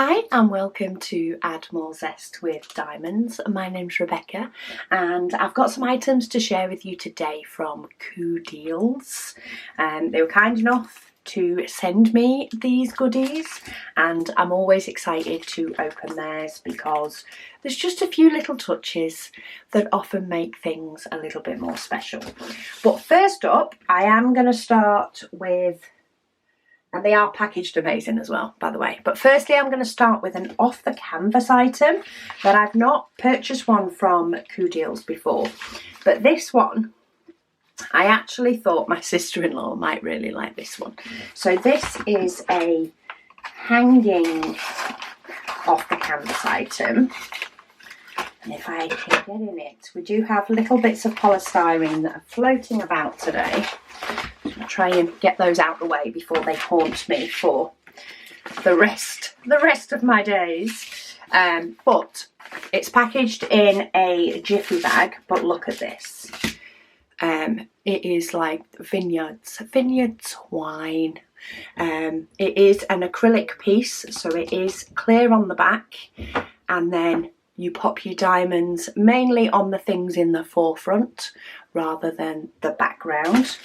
Hi and welcome to Add More Zest with Diamonds. My name's Rebecca and I've got some items to share with you today from CooDeals. They were kind enough to send me these goodies and I'm always excited to open theirs because there's just a few little touches that often make things a little bit more special. But first up, I am going to start with, and they are packaged amazing as well, by the way. But firstly, I'm going to start with an off-the-canvas item that I've not purchased one from CooDeals before. But this one, I actually thought my sister-in-law might really like this one. So this is a hanging off-the-canvas item. And if I can get in it, we do have little bits of polystyrene that are floating about today. I'll try and get those out the way before they haunt me for the rest of my days. But it's packaged in a jiffy bag, but look at this. It is like vineyards wine. It is an acrylic piece, so it is clear on the back, and then you pop your diamonds mainly on the things in the forefront rather than the background.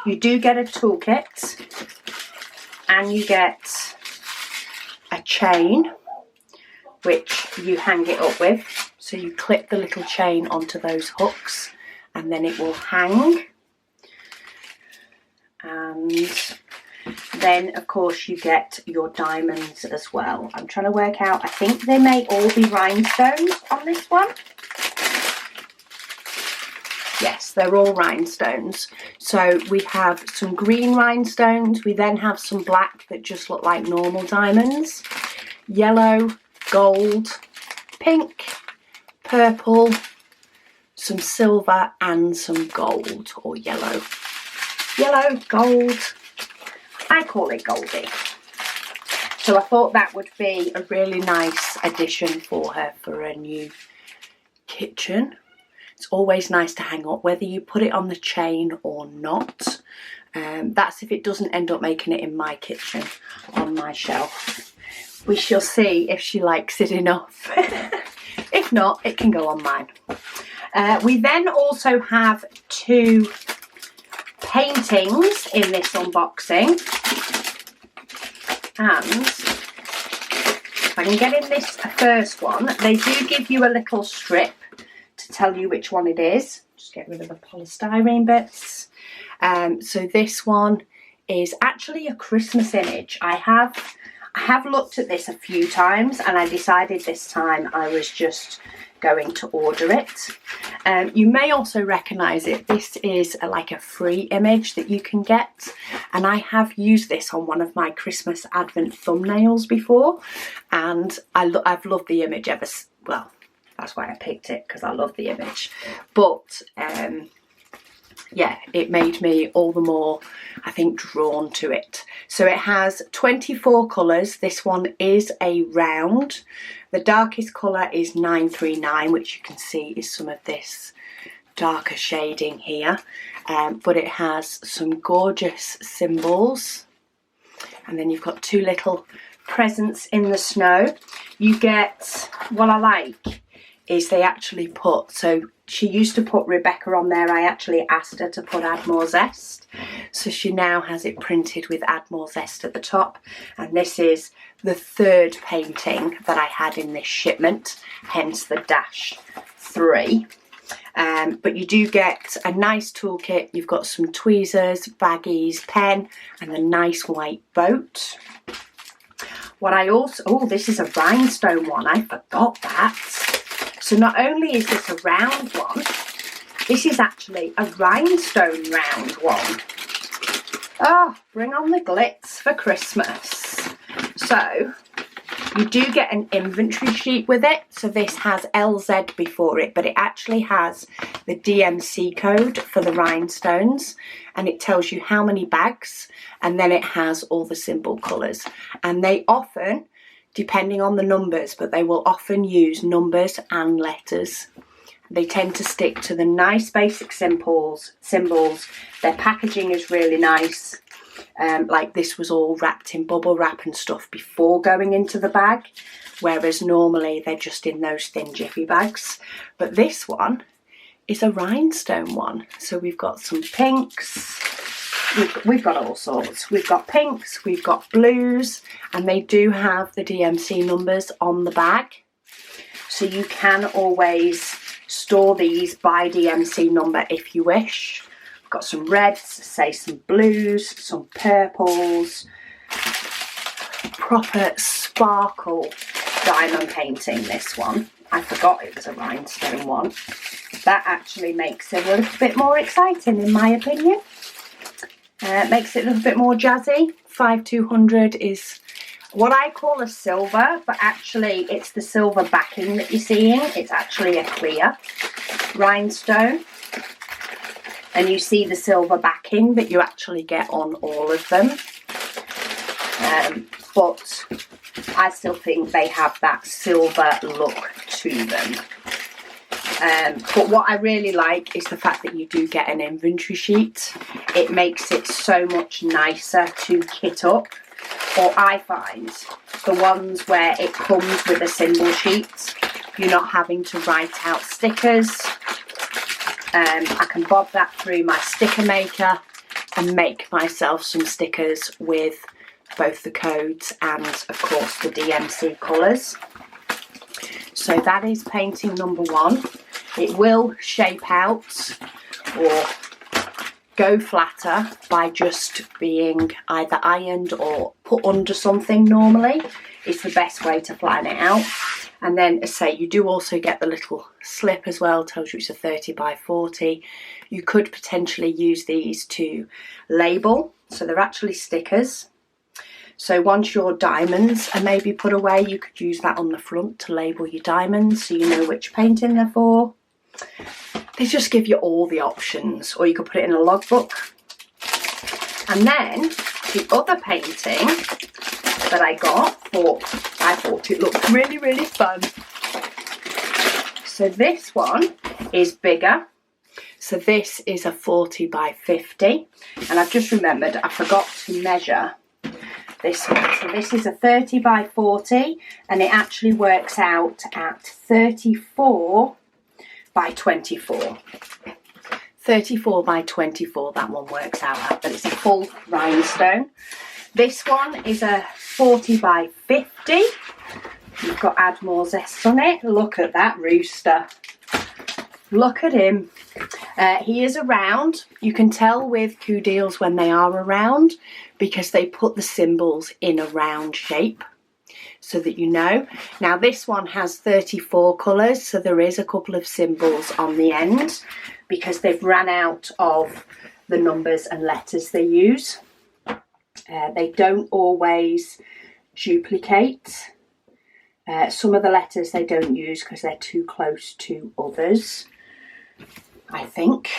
You do get a toolkit and you get a chain which you hang it up with. So you clip the little chain onto those hooks and then it will hang. And then of course you get your diamonds as well. I'm trying to work out, I think they may all be rhinestones on this one. Yes, they're all rhinestones. So we have some green rhinestones. We then have some black that just look like normal diamonds. Yellow, gold, pink, purple, some silver and some gold or yellow. Yellow, gold. I call it Goldie. So I thought that would be a really nice addition for her for a new kitchen. It's always nice to hang up, whether you put it on the chain or not. That's if it doesn't end up making it in my kitchen on my shelf. We shall see if she likes it enough. If not, it can go on mine. We then also have two paintings in this unboxing. And if I can get in this first one, they do give you a little strip to tell you which one it is. Just get rid of the polystyrene bits. So this one is actually a Christmas image. I have looked at this a few times and I decided this time I was just going to order it. You may also recognise it. This is like a free image that you can get, and I have used this on one of my Christmas Advent thumbnails before, and I've loved the image ever. Well, that's why I picked it, because I love the image. But yeah, it made me all the more, I think, drawn to it. So it has 24 colours. This one is a round. The darkest colour is 939, which you can see is some of this darker shading here. But it has some gorgeous symbols. And then you've got two little presents in the snow. You get, what I like is they actually put, so she used to put Rebecca on there. I actually asked her to put Add More Zest. So she now has it printed with Add More Zest at the top. And this is the third painting that I had in this shipment, hence the -3. But you do get a nice toolkit. You've got some tweezers, baggies, pen, and a nice white boat. What I also, oh, this is a rhinestone one. I forgot that. So not only is this a round one, this is actually a rhinestone round one. Oh, bring on the glitz for Christmas. So you do get an inventory sheet with it. So this has LZ before it, but it actually has the DMC code for the rhinestones, and it tells you how many bags, and then it has all the symbol colours. And they often, depending on the numbers, but they will often use numbers and letters. They tend to stick to the nice basic symbols. Their packaging is really nice. like this was all wrapped in bubble wrap and stuff before going into the bag, whereas normally they're just in those thin jiffy bags. But this one is a rhinestone one. So we've got some pinks, we've got all sorts. We've got pinks, we've got blues, and they do have the DMC numbers on the bag. So you can always store these by DMC number if you wish. We've got some reds, say some blues, some purples, proper sparkle diamond painting, this one. I forgot it was a rhinestone one. That actually makes it a little bit more exciting in my opinion. Makes it a little bit more jazzy. 5200 is what I call a silver, but actually it's the silver backing that you're seeing. It's actually a clear rhinestone. And you see the silver backing that you actually get on all of them. But I still think they have that silver look to them. But what I really like is the fact that you do get an inventory sheet. It makes it so much nicer to kit up. Or I find the ones where it comes with a symbol sheet, you're not having to write out stickers. I can bob that through my sticker maker and make myself some stickers with both the codes and of course the DMC colours. So that is painting number 1. It will shape out or go flatter by just being either ironed or put under something normally. It's the best way to flatten it out. And then, as I say, you do also get the little slip as well, tells you it's a 30 by 40. You could potentially use these to label, so they're actually stickers. So once your diamonds are maybe put away, you could use that on the front to label your diamonds so you know which painting they're for. They just give you all the options, or you could put it in a logbook. And then the other painting that I got, I thought it looked really, really fun. So this one is bigger. So this is a 40 by 50. And I've just remembered I forgot to measure this one. So this is a 30 by 40 and it actually works out at 34 by 24. 34 by 24 that one works out at, but it's a full rhinestone. This one is a 40 by 50. You've got add more zest on it. Look at that Rooster. Look at him. He is around. You can tell with CooDeals when they are around because they put the symbols in a round shape so that you know. Now this one has 34 colours, so there is a couple of symbols on the end because they've ran out of the numbers and letters they use. They don't always duplicate. Some of the letters they don't use because they're too close to others, I think.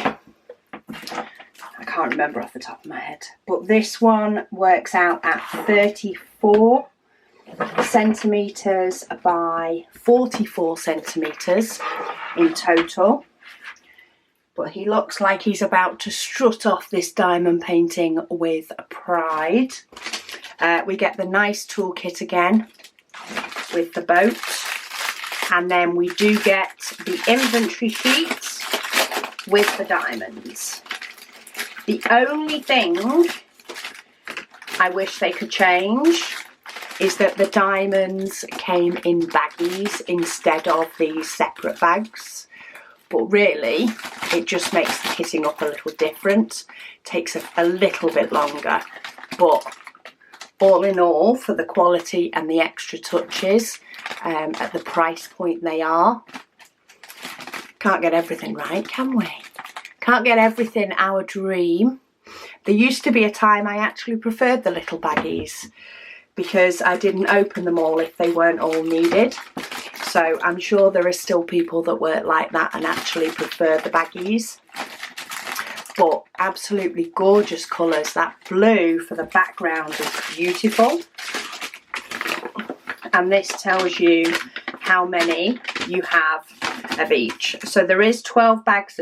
I can't remember off the top of my head. But this one works out at 34 centimetres by 44 centimetres in total. But he looks like he's about to strut off this diamond painting with pride. We get the nice toolkit again with the boat. And then we do get the inventory sheets with the diamonds. The only thing I wish they could change is that the diamonds came in baggies instead of these separate bags. But really, it just makes the kitting up a little different. Takes a little bit longer. But all in all, for the quality and the extra touches, at the price point they are, can't get everything right, can we? Can't get everything our dream. There used to be a time I actually preferred the little baggies because I didn't open them all if they weren't all needed. So I'm sure there are still people that work like that and actually prefer the baggies. But absolutely gorgeous colours. That blue for the background is beautiful. And this tells you how many you have of each. So there is 12 bags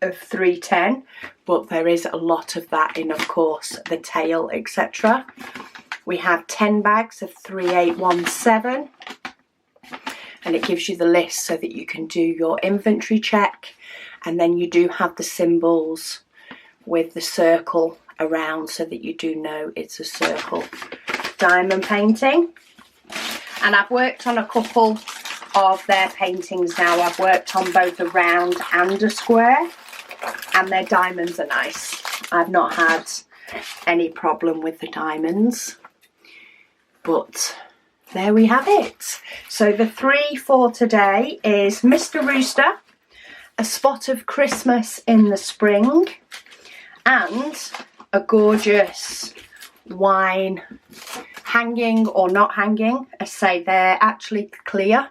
of 310, but there is a lot of that in, of course, the tail, etc. We have 10 bags of 3817, and it gives you the list so that you can do your inventory check, and then you do have the symbols with the circle around so that you do know it's a circle diamond painting. And I've worked on a couple of their paintings now. I've worked on both a round and a square, and their diamonds are nice. I've not had any problem with the diamonds, but there we have it. So the 3 for today is Mr. Rooster, A Spot of Christmas in the Spring, and a gorgeous wine hanging or not hanging. I say they're actually clear,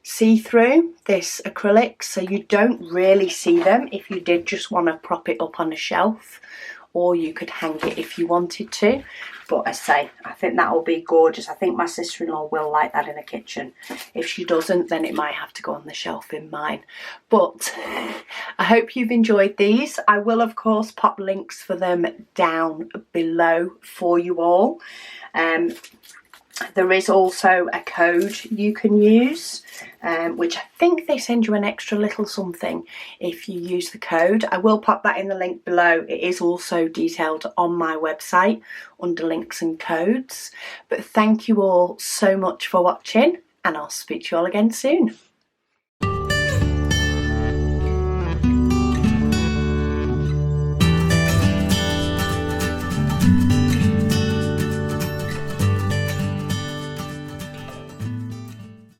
see-through, this acrylic, so you don't really see them if you did just want to prop it up on a shelf, or you could hang it if you wanted to. But I say, I think that will be gorgeous. I think my sister-in-law will like that in the kitchen. If she doesn't, then it might have to go on the shelf in mine. But I hope you've enjoyed these. I will, of course, pop links for them down below for you all. There is also a code you can use, which I think they send you an extra little something if you use the code. I will pop that in the link below. It is also detailed on my website under links and codes. But thank you all so much for watching, and I'll speak to you all again soon.